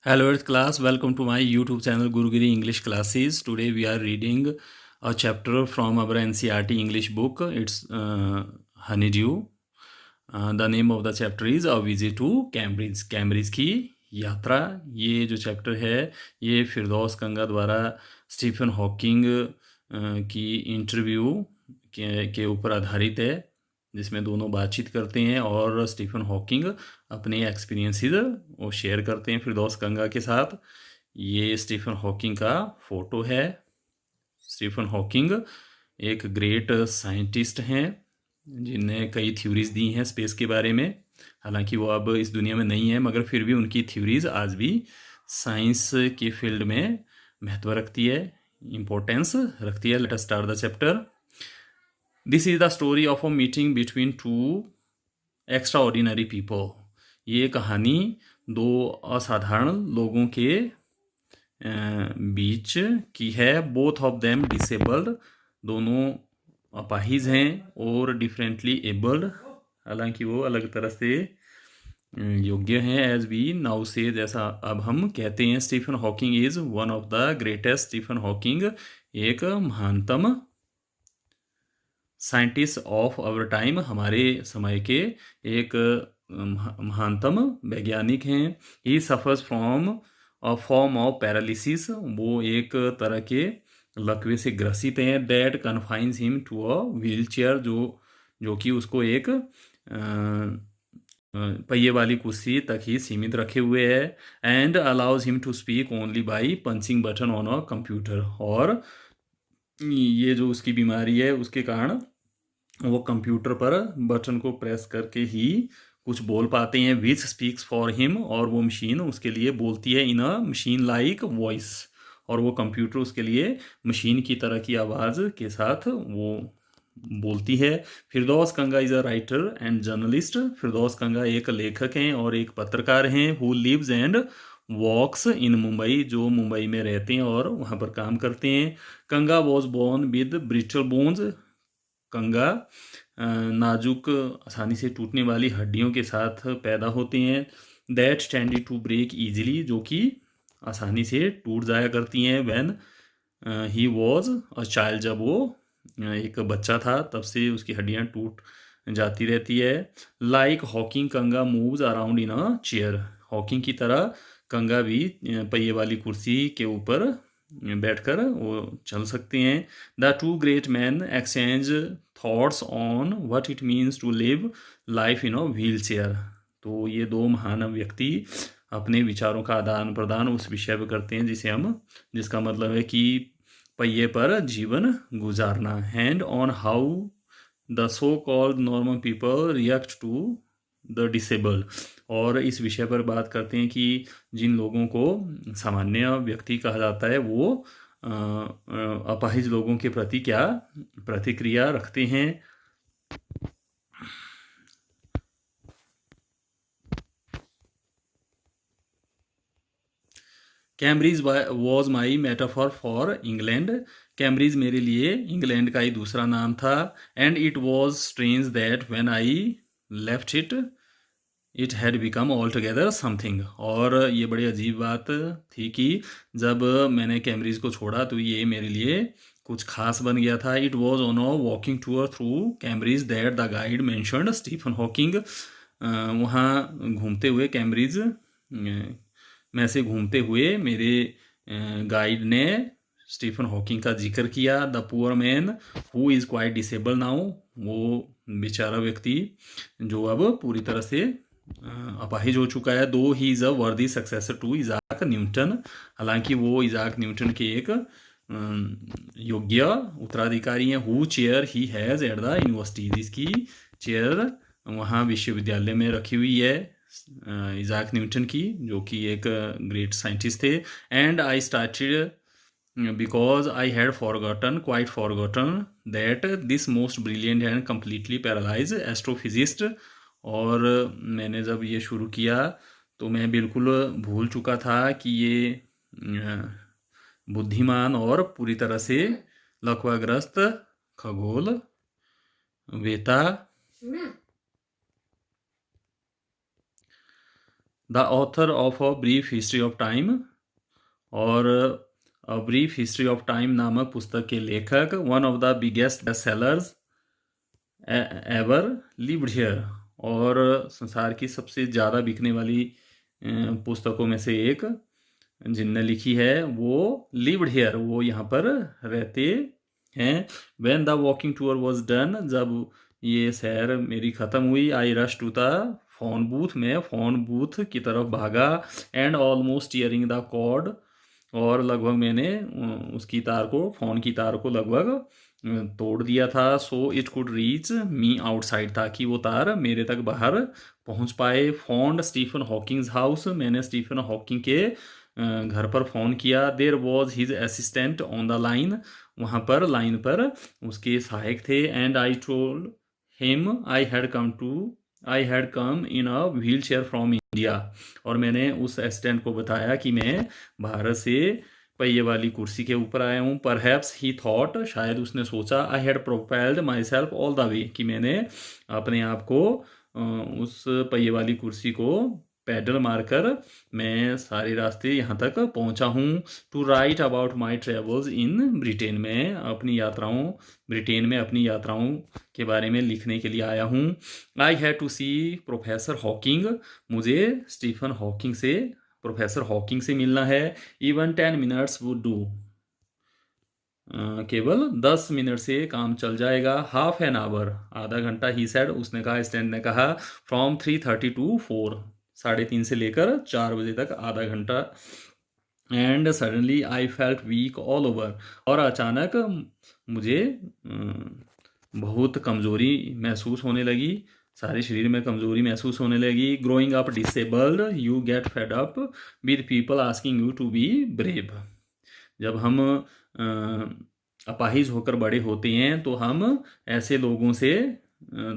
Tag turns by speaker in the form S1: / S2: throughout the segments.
S1: Hello, earth class. Welcome to my YouTube channel Gurugiri English Classes. Today we are reading a chapter from our NCERT English book. It's Honeydew. The name of the chapter is A Visit to Cambridge. Cambridge की यात्रा. ये जो chapter है ये फिरदौस कंगा द्वारा Stephen Hawking की interview के ऊपर आधारित है, जिसमें दोनों बातचीत करते हैं और स्टीफन हॉकिंग अपने एक्सपीरियंसेस वो शेयर करते हैं फिरदौस कंगा के साथ। ये स्टीफन हॉकिंग का फ़ोटो है। स्टीफन हॉकिंग एक ग्रेट साइंटिस्ट हैं जिनने कई थ्योरीज दी हैं स्पेस के बारे में। हालांकि वो अब इस दुनिया में नहीं है, मगर फिर भी उनकी थ्योरीज आज भी साइंस की फील्ड में महत्व रखती है, इम्पोर्टेंस रखती है। Let us start the chapter. This is the story of a meeting between two extra ordinary people. ये कहानी दो असाधारण लोगों के बीच की है। बोथ ऑफ देम डिसेबल्ड, दोनों अपाहिज हैं और डिफरेंटली एबल्ड, हालांकि वो अलग तरह से योग्य हैं। एज वी नाउ से, जैसा अब हम कहते हैं, Stephen Hawking is one of the greatest. Stephen Hawking एक महानतम साइंटिस्ट ऑफ आवर टाइम, हमारे समय के एक महानतम वैज्ञानिक हैं। He suffers from a form of paralysis, वो एक तरह के लकवे से ग्रसित हैं। That confines him to a wheelchair, जो कि उसको एक पहिए वाली कुर्सी तक ही सीमित रखे हुए है। And allows him to speak only by punching button on a computer, और ये जो उसकी बीमारी है उसके कारण वो कंप्यूटर पर बटन को प्रेस करके ही कुछ बोल पाते हैं। विच स्पीक्स फॉर हिम, और वो मशीन उसके लिए बोलती है इन अ मशीन लाइक वॉइस, और वो कंप्यूटर उसके लिए मशीन की तरह की आवाज़ के साथ वो बोलती है। Firdaus Kanga is a writer and journalist. Firdaus Kanga एक लेखक हैं और एक पत्रकार हैं। Who lives and walks in Mumbai, जो मुंबई में रहते हैं और वहाँ पर काम करते हैं। Kanga was born with brittle bones. Kanga नाजुक, आसानी से टूटने वाली हड्डियों के साथ पैदा होते हैं। That tended to break easily, जो कि आसानी से टूट जाया करती हैं। When he was a child, जब वो एक बच्चा था तब से उसकी हड्डियां टूट जाती रहती है। Like Hawking Kanga moves around in a chair, Hawking की तरह कंगा भी पहिए वाली कुर्सी के ऊपर बैठकर वो चल सकते हैं। The two great man exchange thoughts on what it means to live life in a wheelchair. तो ये दो महान व्यक्ति अपने विचारों का आदान प्रदान उस विषय पर करते हैं जिसका मतलब है कि पहिए पर जीवन गुजारना। Hand on how the so called normal people react to the disabled, और इस विषय पर बात करते हैं कि जिन लोगों को सामान्य व्यक्ति कहा जाता है वो अपाहिज लोगों के प्रति क्या प्रतिक्रिया रखते हैं। Cambridge was my metaphor for England. Cambridge मेरे लिए इंग्लैंड का ही दूसरा नाम था। And it was strange that when I left it had become all together something, और ये बड़ी अजीब बात थी कि जब मैंने कैम्ब्रिज को छोड़ा तो ये मेरे लिए कुछ खास बन गया था। It was on a walking tour through Cambridge that the guide mentioned Stephen Hawking. वहाँ घूमते हुए कैम्ब्रिज में से घूमते हुए मेरे गाइड ने स्टीफन हॉकिंग का जिक्र किया। The poor man who is quite disable now, वो बेचारा व्यक्ति जो अब पूरी तरह से अपाहिज हो चुका है। दो ही इज़ अ वर्दी सक्सेसर टू इजाक न्यूटन, हालांकि वो इजाक न्यूटन के एक योग्य उत्तराधिकारी हैं। Who chair he has at the university, इसकी चेयर वहाँ विश्वविद्यालय में रखी हुई है इजाक न्यूटन की, जो कि एक ग्रेट साइंटिस्ट थे। And I started because I had quite forgotten that this most brilliant and completely paralyse astrophysicist, और मैंने जब ये शुरू किया तो मैं बिल्कुल भूल चुका था कि ये बुद्धिमान और पूरी तरह से लकवाग्रस्त खगोल वेता the author of a brief history of time, और a brief history of time नामक पुस्तक के लेखक, one of the biggest best sellers ever lived here, और संसार की सबसे ज़्यादा बिकने वाली पुस्तकों में से एक जिनने लिखी है वो लिव्ड हियर, वो यहाँ पर रहते हैं। When the walking tour was done, जब ये सैर मेरी ख़त्म हुई, I rush to the phone booth, में फ़ोन बूथ की तरफ भागा, and almost tearing the cord, और लगभग मैंने उसकी तार को, फ़ोन की तार को लगभग तोड़ दिया था। So it could reach me outside, ताकि वो तार मेरे तक बाहर पहुंच पाए। फोन्ड स्टीफन हॉकिंग्स हाउस, मैंने स्टीफन हॉकिंग के घर पर फ़ोन किया। There was his assistant on the line, वहाँ पर लाइन पर उसके सहायक थे। And I told him I had come in a wheelchair from India, और मैंने उस असिस्टेंट को बताया कि मैं भारत से पहिए वाली कुर्सी के ऊपर आया हूँ। परहैप्स ही थॉट, शायद उसने सोचा, I had propelled my self all the way, कि मैंने अपने आप को उस पहिए वाली कुर्सी को पैडल मारकर मैं सारे रास्ते यहाँ तक पहुँचा हूँ। To write about my travels in Britain, में अपनी यात्राओं, ब्रिटेन में अपनी यात्राओं के बारे में लिखने के लिए आया हूँ। I had to see Professor Hawking, मुझे स्टीफन हॉकिंग से, प्रोफेसर हॉकिंग से मिलना है। इवन 10 मिनट्स वुड डू, केवल 10 मिनट से काम चल जाएगा। हाफ एन आवर, आधा घंटा, ही सेड, उसने कहा, स्टैंड ने कहा। फ्रॉम 3:30 टू 4, 3:30 से लेकर 4 बजे तक आधा घंटा। And suddenly I felt weak all over, और अचानक मुझे बहुत कमज़ोरी महसूस होने लगी, सारे शरीर में कमज़ोरी महसूस होने लगी। Growing up disabled you get fed up with people asking you to be brave, जब हम अपाहिज होकर बड़े होते हैं तो हम ऐसे लोगों से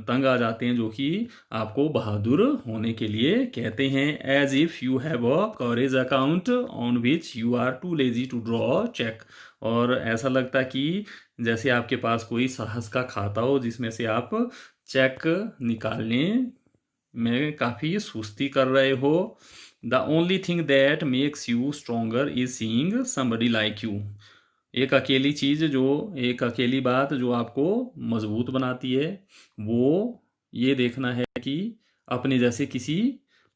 S1: तंग आ जाते हैं जो कि आपको बहादुर होने के लिए कहते हैं। As if you have a coverage account on which you are too lazy to draw cheque, और ऐसा लगता कि जैसे आपके पास कोई साहस का खाता हो जिसमें से आप चेक निकालने में काफ़ी सुस्ती कर रहे हो। The only thing that makes you stronger is seeing somebody like you, एक अकेली चीज़ जो, एक अकेली बात जो आपको मजबूत बनाती है, वो ये देखना है कि अपने जैसे किसी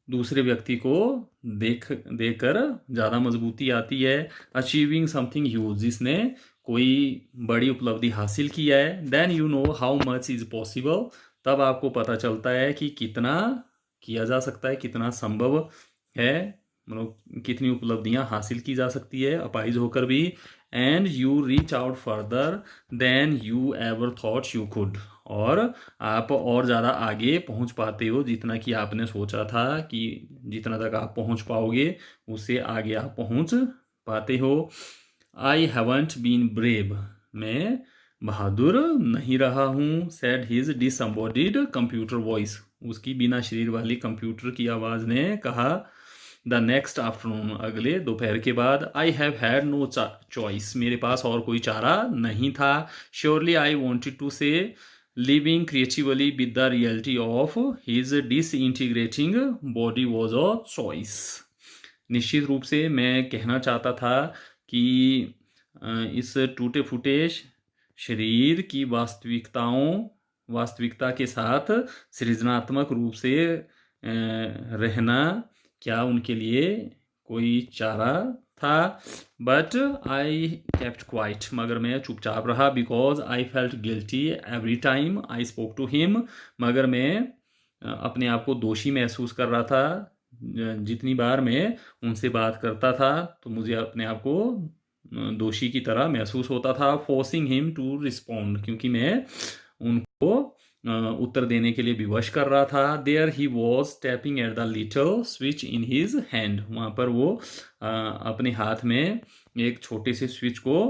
S1: दूसरे व्यक्ति को देखकर ज़्यादा मजबूती आती है। अचीविंग समथिंग ह्यूज, जिसने कोई बड़ी उपलब्धि हासिल किया है। Then you know how much is possible, तब आपको पता चलता है कि कितना किया जा सकता है, कितना संभव है, मतलब कितनी उपलब्धियां हासिल की जा सकती है अपाहिज होकर भी। And you reach out further than you ever thought you could, और आप और ज़्यादा आगे पहुंच पाते हो जितना कि आपने सोचा था कि जितना तक आप पहुंच पाओगे उससे आगे आप पहुंच पाते हो। आई हैवंट बीन ब्रेव, मैं बहादुर नहीं रहा हूँ। Said his disembodied computer voice, उसकी बिना शरीर वाली कंप्यूटर की आवाज़ ने कहा। द नेक्स्ट आफ्टरनून, अगले दोपहर के बाद। I have had no choice, मेरे पास और कोई चारा नहीं था। Surely I wanted to say living creatively with the reality of his disintegrating body was a choice, निश्चित रूप से मैं कहना चाहता था कि इस टूटे फूटे शरीर की वास्तविकता के साथ सृजनात्मक रूप से रहना क्या उनके लिए कोई चारा था। बट आई केप्ट क्वाइट, मगर मैं चुपचाप रहा। Because I felt guilty every time I spoke to him, मगर मैं अपने आप को दोषी महसूस कर रहा था जितनी बार मैं उनसे बात करता था, तो मुझे अपने आप को दोषी की तरह महसूस होता था। फोर्सिंग हिम टू रिस्पॉन्ड, क्योंकि मैं उनको उत्तर देने के लिए विवश कर रहा था। There he was tapping at the little switch in his hand, वहाँ पर वो अपने हाथ में एक छोटे से स्विच को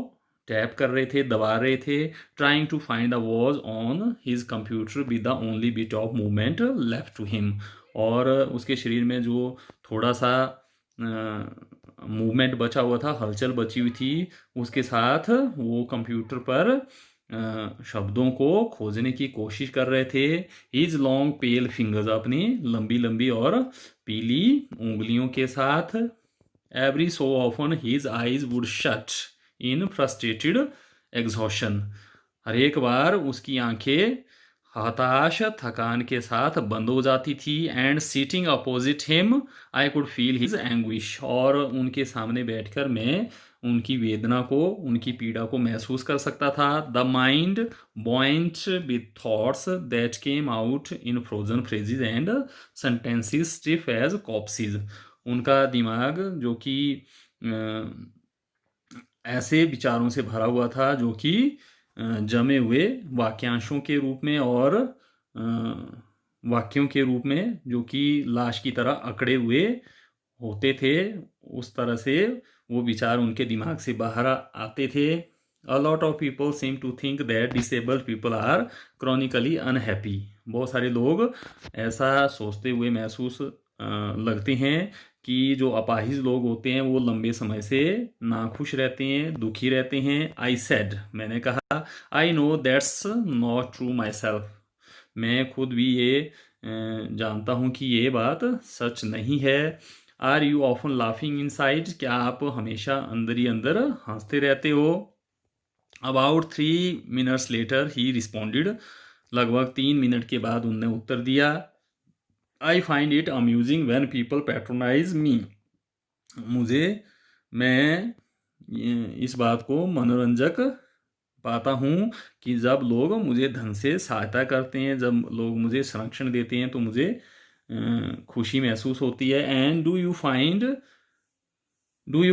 S1: टैप कर रहे थे, दबा रहे थे। Trying to find the was on his computer with the only bit of movement left to him, और उसके शरीर में जो थोड़ा सा मूवमेंट बचा हुआ था, हलचल बची हुई थी, उसके साथ वो कंप्यूटर पर शब्दों को खोजने की कोशिश कर रहे थे। हिज लॉन्ग पेल फिंगर्स, अपनी लंबी लंबी और पीली उंगलियों के साथ। Every so often his eyes would shut in frustrated exhaustion, हर एक बार उसकी आंखें हताश थकान के साथ बंद हो जाती थी। And sitting opposite him I could feel his anguish, और उनके सामने बैठकर मैं उनकी वेदना को, उनकी पीड़ा को महसूस कर सकता था। The mind bound with thoughts that came out in frozen phrases and sentences stiff as corpses, उनका दिमाग जो कि ऐसे विचारों से भरा हुआ था जो कि जमे हुए वाक्यांशों के रूप में और वाक्यों के रूप में जो कि लाश की तरह अकड़े हुए होते थे, उस तरह से वो विचार उनके दिमाग से बाहर आते थे। A lot of people seem to think that disabled people are chronically unhappy, बहुत सारे लोग ऐसा सोचते हुए महसूस लगते हैं कि जो अपाहिज लोग होते हैं वो लंबे समय से नाखुश रहते हैं, दुखी रहते हैं। आई सेड, मैंने कहा, I know that's not true my self, मैं खुद भी ये जानता हूँ कि ये बात सच नहीं है। Are you often laughing inside, क्या आप हमेशा अंदर ही अंदर हंसते रहते हो। About 3 minutes later he responded, लगभग 3 मिनट के बाद उनने उत्तर दिया। I find it amusing when people patronise me, मैं इस बात को मनोरंजक पाता हूँ कि जब लोग मुझे धन से सहायता करते हैं, जब लोग मुझे संरक्षण देते हैं तो मुझे खुशी महसूस होती है। And do you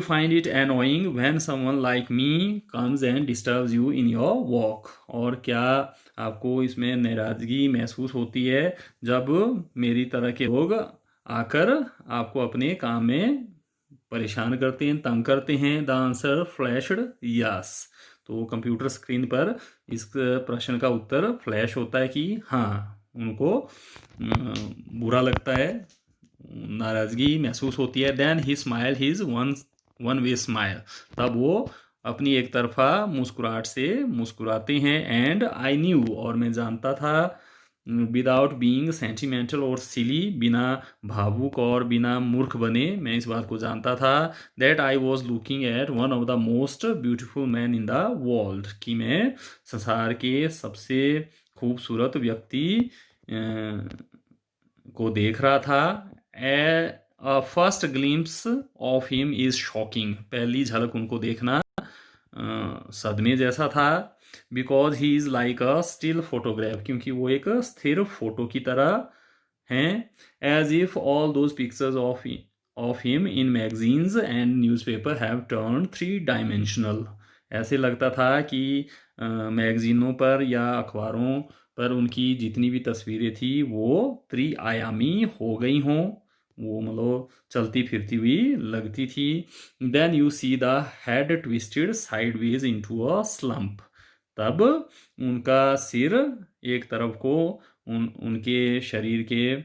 S1: find it annoying when someone like me comes and disturbs you in your walk, और क्या आपको इसमें नाराज़गी महसूस होती है जब मेरी तरह के लोग आकर आपको अपने काम में परेशान करते हैं, तंग करते हैं। द आंसर फ्लैश्ड यस, तो कंप्यूटर स्क्रीन पर इस प्रश्न का उत्तर फ्लैश होता है कि हाँ, उनको बुरा लगता है, नाराज़गी महसूस होती है। Then he smile his one way smile, तब वो अपनी एक तरफा मुस्कुराहट से मुस्कुराते हैं। एंड आई न्यू, और मैं जानता था, विदाउट बीइंग सेंटिमेंटल और सिली, बिना भावुक और बिना मूर्ख बने, मैं इस बात को जानता था, that I was looking at one of the most beautiful man in the world, कि मैं संसार के सबसे खूबसूरत व्यक्ति को देख रहा था। A first glimpse of him is shocking, पहली झलक उनको देखना सदमे जैसा था। Because he is like a still photograph, क्योंकि वो एक स्थिर फोटो की तरह हैं। As if all those pictures of him in magazines and newspaper have turn 3 dimensional, ऐसे लगता था कि मैगजीनों पर या अखबारों पर उनकी जितनी भी तस्वीरें थी वो त्रिआयामी हो गई हों, वो मतलब चलती फिरती हुई लगती थी। Then you see the head twisted sideways into a slump, तब उनका सिर एक तरफ को उनके शरीर के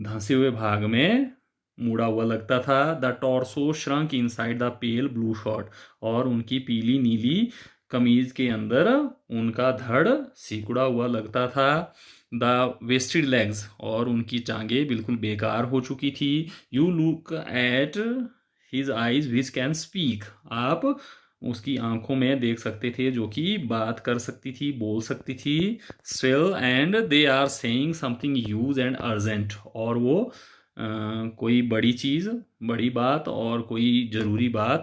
S1: धंसे हुए भाग में मुड़ा हुआ लगता था। The torso shrunk inside the pale blue short, और उनकी पीली नीली कमीज के अंदर उनका धड़ सिकुड़ा हुआ लगता था। द वेस्टेड लेग्स, और उनकी टांगे बिल्कुल बेकार हो चुकी थी। You look at his eyes which can speak, आप उसकी आंखों में देख सकते थे जो कि बात कर सकती थी, बोल सकती थी। Still and they are saying something huge and urgent, और वो कोई बड़ी चीज़, बड़ी बात और कोई ज़रूरी बात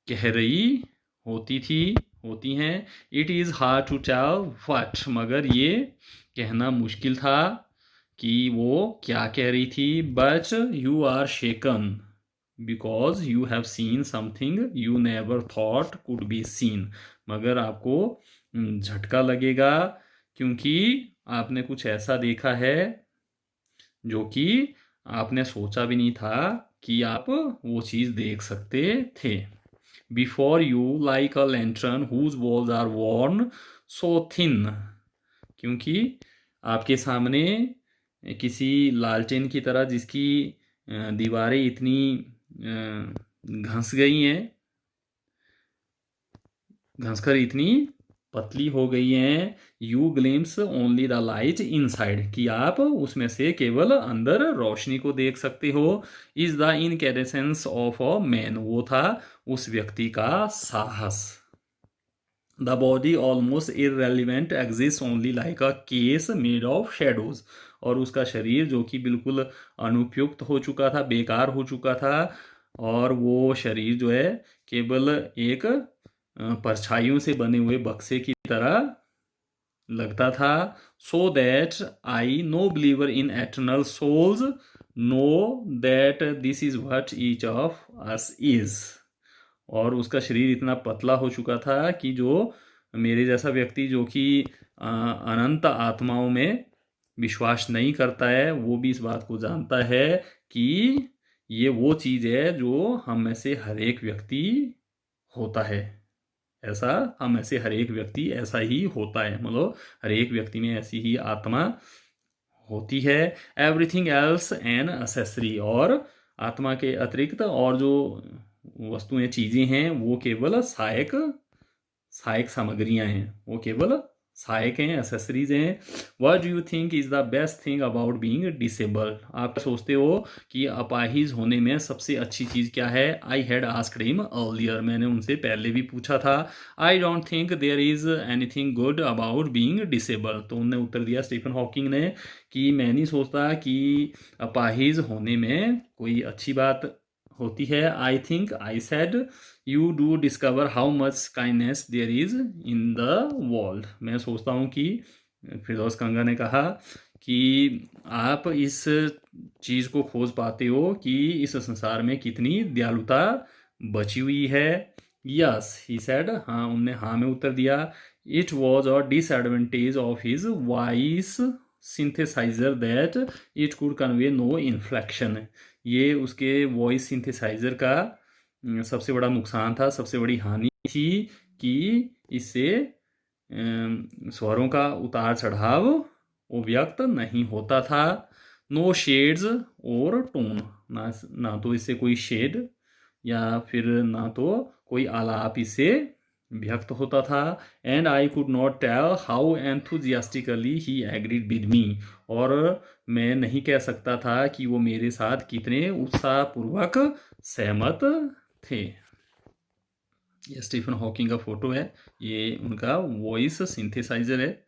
S1: कह रही होती हैं। It is hard to tell what, मगर ये कहना मुश्किल था कि वो क्या कह रही थी। But you are shaken because you have seen something you never thought could be seen, मगर आपको झटका लगेगा क्योंकि आपने कुछ ऐसा देखा है जो कि आपने सोचा भी नहीं था कि आप वो चीज़ देख सकते थे। Before you like a lantern whose walls are worn so thin, क्योंकि आपके सामने किसी लालटेन की तरह जिसकी दीवारें इतनी घंस गई हैं, घंसकर इतनी पतली हो गई हैं, you glimpse only the light inside, कि आप उसमें से केवल अंदर रोशनी को देख सकते हो। Is the incandescence of a man, वो था उस व्यक्ति का साहस। The body almost irrelevant exist only like a case made of shadows, और उसका शरीर जो कि बिल्कुल अनुपयुक्त हो चुका था, बेकार हो चुका था, और वो शरीर जो है केवल एक परछाइयों से बने हुए बक्से की तरह लगता था। So that I no believer in eternal souls know that this is what each of us is, और उसका शरीर इतना पतला हो चुका था कि जो मेरे जैसा व्यक्ति जो कि अनंत आत्माओं में विश्वास नहीं करता है, वो भी इस बात को जानता है कि ये वो चीज़ है जो हम में से हर एक व्यक्ति होता है। ऐसा हम में से हर एक व्यक्ति ऐसा ही होता है, मतलब हर एक व्यक्ति में ऐसी ही आत्मा होती है। एवरीथिंग एल्स एन असेसरी, और आत्मा के अतिरिक्त और जो वस्तुएं चीजें हैं वो केवल सहायक सहायक सामग्रियां हैं, वो केवल सहायक हैं, एसेसरीज हैं। What do you think is the best thing about being disabled, आप सोचते हो कि अपाहिज होने में सबसे अच्छी चीज क्या है? I had asked him earlier, मैंने उनसे पहले भी पूछा था। I don't think there is anything good about being disabled, तो उन्होंने उत्तर दिया स्टीफन हॉकिंग ने कि मैं नहीं सोचता कि अपाहिज होने में कोई अच्छी बात होती है। I think I said you do discover how much kindness there is in the world, मैं सोचता हूँ कि फिरदौस कंगा ने कहा कि आप इस चीज़ को खोज पाते हो कि इस संसार में कितनी दयालुता बची हुई है। यस ही सेड, हाँ उनने हाँ में उत्तर दिया। It was a disadvantage of his voice synthesizer that it could convey no inflection, ये उसके वॉइस सिंथेसाइजर का सबसे बड़ा नुकसान था, सबसे बड़ी हानि थी कि इससे स्वरों का उतार चढ़ाव वो व्यक्त नहीं होता था। नो शेड्स और टोन, ना तो इससे कोई शेड या फिर ना तो कोई आलाप इससे व्यक्त होता था। And I could not tell how enthusiastically he agreed with me, और मैं नहीं कह सकता था कि वो मेरे साथ कितने उत्साहपूर्वक सहमत थे। ये स्टीफन हॉकिंग का फोटो है, ये उनका वॉइस सिंथेसाइजर है।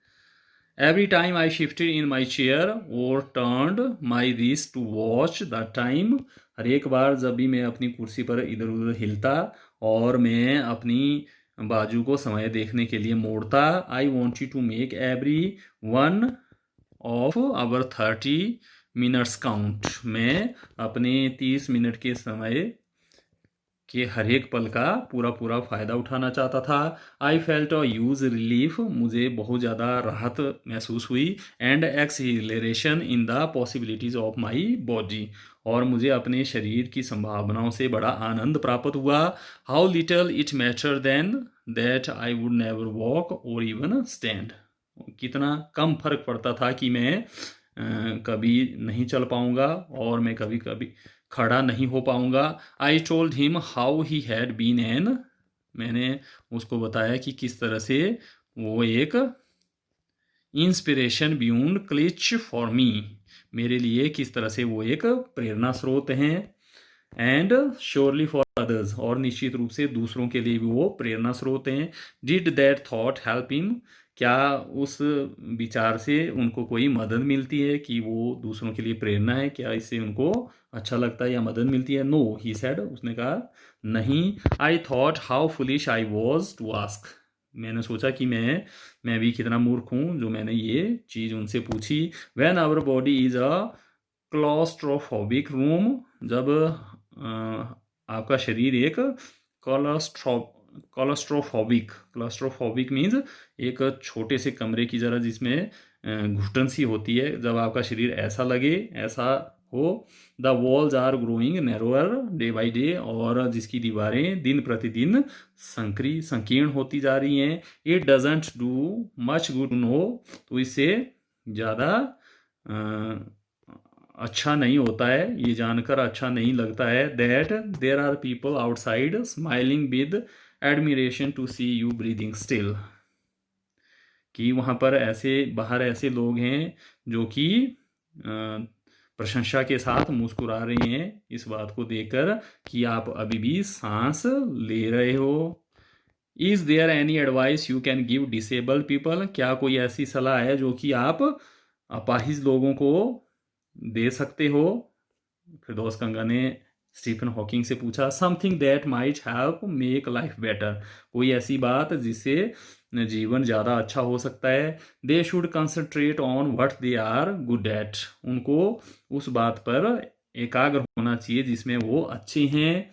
S1: Every time I shifted in my chair और turned my wrist to watch the time, हर एक बार जब भी मैं अपनी कुर्सी पर इधर उधर हिलता और मैं अपनी बाजू को समय देखने के लिए मोड़ता। I wanted to make every one of our 30 minutes count, मैं अपने 30 मिनट के समय कि हर एक पल का पूरा पूरा फ़ायदा उठाना चाहता था। I felt a huge relief, मुझे बहुत ज़्यादा राहत महसूस हुई। And exhilaration in the possibilities of my body, और मुझे अपने शरीर की संभावनाओं से बड़ा आनंद प्राप्त हुआ। How little it matter then that I would never walk or even stand, कितना कम फर्क पड़ता था कि मैं कभी नहीं चल पाऊंगा और मैं कभी कभी खड़ा नहीं हो पाऊंगा। I told him how he had been an, मैंने उसको बताया कि किस तरह से वो एक inspiration beyond cliche for me, मेरे लिए किस तरह से वो एक प्रेरणा स्रोत हैं। एंड श्योरली फॉर अदर्स, और निश्चित रूप से दूसरों के लिए भी वो प्रेरणा स्रोत हैं। Did that thought help him, क्या उस विचार से उनको कोई मदद मिलती है कि वो दूसरों के लिए प्रेरणा है, क्या इससे उनको अच्छा लगता है या मदद मिलती है? नो ही सेड, उसने कहा नहीं। I thought how foolish I was to ask, मैंने सोचा कि मैं भी कितना मूर्ख हूँ जो मैंने ये चीज़ उनसे पूछी। When our body is a claustrophobic room, जब आपका शरीर एक क्लॉस्ट्रोफोबिक मीन्स एक छोटे से कमरे की जरा जिसमें घुटन सी होती है, जब आपका शरीर ऐसा लगे, ऐसा हो। The walls are growing narrower day by day, और जिसकी दीवारें दिन प्रतिदिन संकीर्ण होती जा रही हैं। It doesn't do much good no, तो इससे ज़्यादा अच्छा नहीं होता है, ये जानकर अच्छा नहीं लगता है। That there are people outside smiling with admiration to see you breathing still, कि वहाँ पर बाहर ऐसे लोग हैं जो कि प्रशंसा के साथ मुस्कुरा रहे हैं इस बात को देखकर कि आप अभी भी सांस ले रहे हो। Is there any advice you can give disabled people, क्या कोई ऐसी सलाह है जो कि आप अपाहिज लोगों को दे सकते हो? फिरदौस कंगा ने स्टीफन हॉकिंग से पूछा। Something that might help make life better, कोई ऐसी बात जिससे जीवन ज़्यादा अच्छा हो सकता है। They should concentrate on what they are good at, उनको उस बात पर एकाग्र होना चाहिए जिसमें वो अच्छे हैं।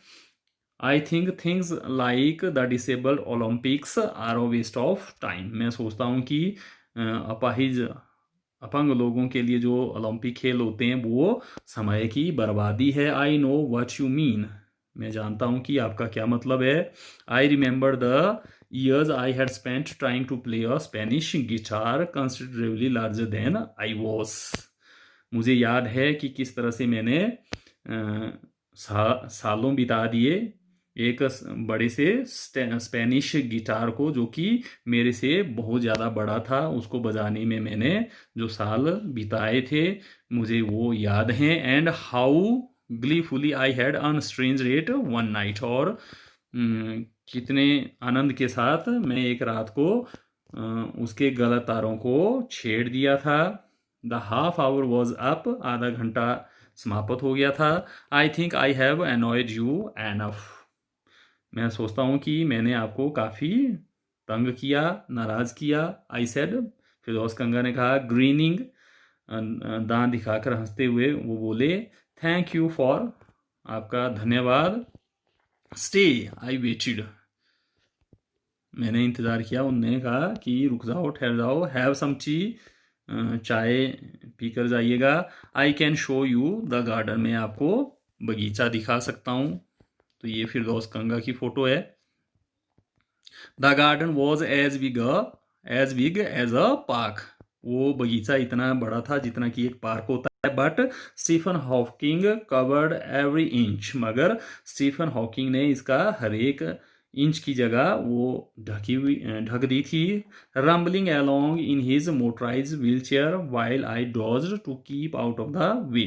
S1: I think things like the disabled Olympics are a waste of time, मैं सोचता हूँ कि अपाहिज अपंग लोगों के लिए जो ओलंपिक खेल होते हैं वो समय की बर्बादी है। I know what you mean, मैं जानता हूँ कि आपका क्या मतलब है। I remember the years I had spent trying to play a Spanish guitar considerably larger than I was, मुझे याद है कि किस तरह से मैंने सालों बिता दिए एक बड़े से स्पेनिश गिटार को जो कि मेरे से बहुत ज़्यादा बड़ा था, उसको बजाने में मैंने जो साल बिताए थे मुझे वो याद हैं। And how gleefully I had an strange rate one night, और कितने आनंद के साथ मैं एक रात को उसके गलत तारों को छेड़ दिया था। The half hour was up, आधा घंटा समाप्त हो गया था। आई think I have annoyed you enough, मैं सोचता हूँ कि मैंने आपको काफ़ी तंग किया, नाराज़ किया। आई सेड, फिरदौस कंगा ने कहा, ग्रीनिंग, दांत दिखाकर हंसते हुए वो बोले, थैंक यू फॉर, आपका धन्यवाद। स्टे, आई वेटेड, मैंने इंतज़ार किया। उन्होंने कहा कि रुक जाओ, ठहर जाओ। हैव सम टी, चाय पीकर जाइएगा। I can show you the garden, मैं आपको बगीचा दिखा सकता हूँ। तो ये फिरदौस कंगा की फ़ोटो है। The garden was as big as a park, वो बगीचा इतना बड़ा था जितना कि एक पार्क होता है। But Stephen Hawking covered every inch, मगर स्टीफन हॉकिंग ने इसका हर एक इंच की जगह वो ढक दी थी। Rumbling along in his motorise wheelchair while I dodged to keep out of the way,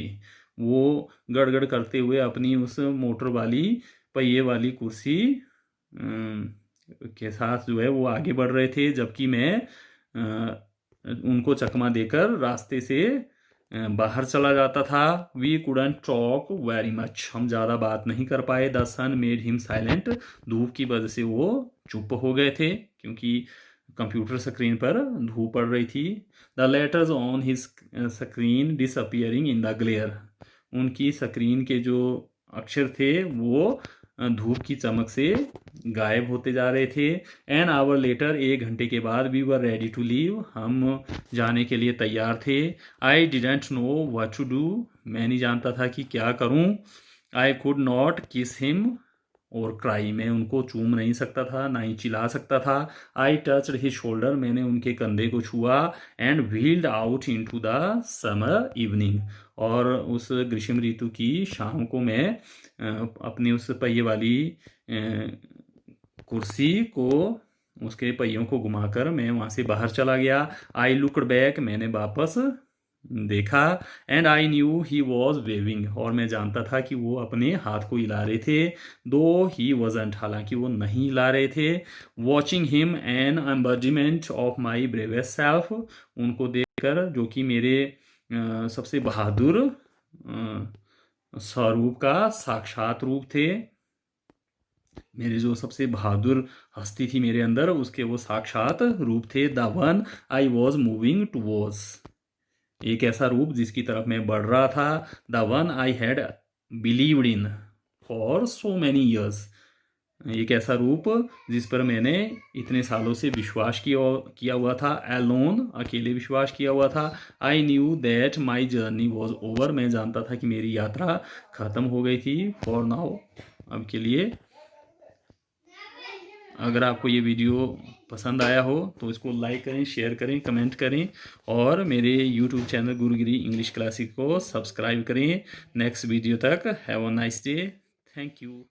S1: वो गड़गड़ करते हुए अपनी उस मोटर वाली पहिए वाली कुर्सी के साथ जो है वो आगे बढ़ रहे थे, जबकि मैं उनको चकमा देकर रास्ते से बाहर चला जाता था। We couldn't talk very much, हम ज़्यादा बात नहीं कर पाए। The sun made him silent, धूप की वजह से वो चुप हो गए थे क्योंकि कंप्यूटर स्क्रीन पर धूप पड़ रही थी। The letters on his screen disappearing in the glare, उनकी स्क्रीन के जो अक्षर थे वो धूप की चमक से गायब होते जा रहे थे। एन आवर लेटर, एक घंटे के बाद, we were ready to leave, हम जाने के लिए तैयार थे। I didn't know what to do, मैं नहीं जानता था कि क्या करूं। I could not kiss him or cry, मैं उनको चूम नहीं सकता था, ना ही चिल्ला सकता था। आई टच्ड हिज शोल्डर, मैंने उनके कंधे को छुआ। And wheeled out into the summer evening, और उस ग्रीष्म ऋतु की शाम को मैं अपनी उस पहिए वाली कुर्सी को, उसके पहियों को घुमाकर मैं वहाँ से बाहर चला गया। आई लुक्ड बैक, मैंने वापस देखा। And I knew he was waving, और मैं जानता था कि वो अपने हाथ को हिला रहे थे। दो ही वजंट, हालांकि वो नहीं हिला रहे थे। Watching him an embodiment of my bravest self, उनको देखकर जो कि मेरे सबसे बहादुर स्वरूप का साक्षात रूप थे, मेरे जो सबसे बहादुर हस्ती थी मेरे अंदर, उसके वो साक्षात रूप थे। The one I was moving towards, एक ऐसा रूप जिसकी तरफ मैं बढ़ रहा था। The one I had believed in for so many years, एक ऐसा रूप जिस पर मैंने इतने सालों से विश्वास किया हुआ था। एलोन, अकेले विश्वास किया हुआ था। I knew that my journey was over, मैं जानता था कि मेरी यात्रा ख़त्म हो गई थी। फॉर नाउ, अब के लिए। अगर आपको ये वीडियो पसंद आया हो तो इसको लाइक करें, शेयर करें, कमेंट करें, और मेरे यूट्यूब चैनल गुरुगिरी इंग्लिश क्लासिक को सब्सक्राइब करें। नेक्स्ट वीडियो तक, have a nice day, thank you.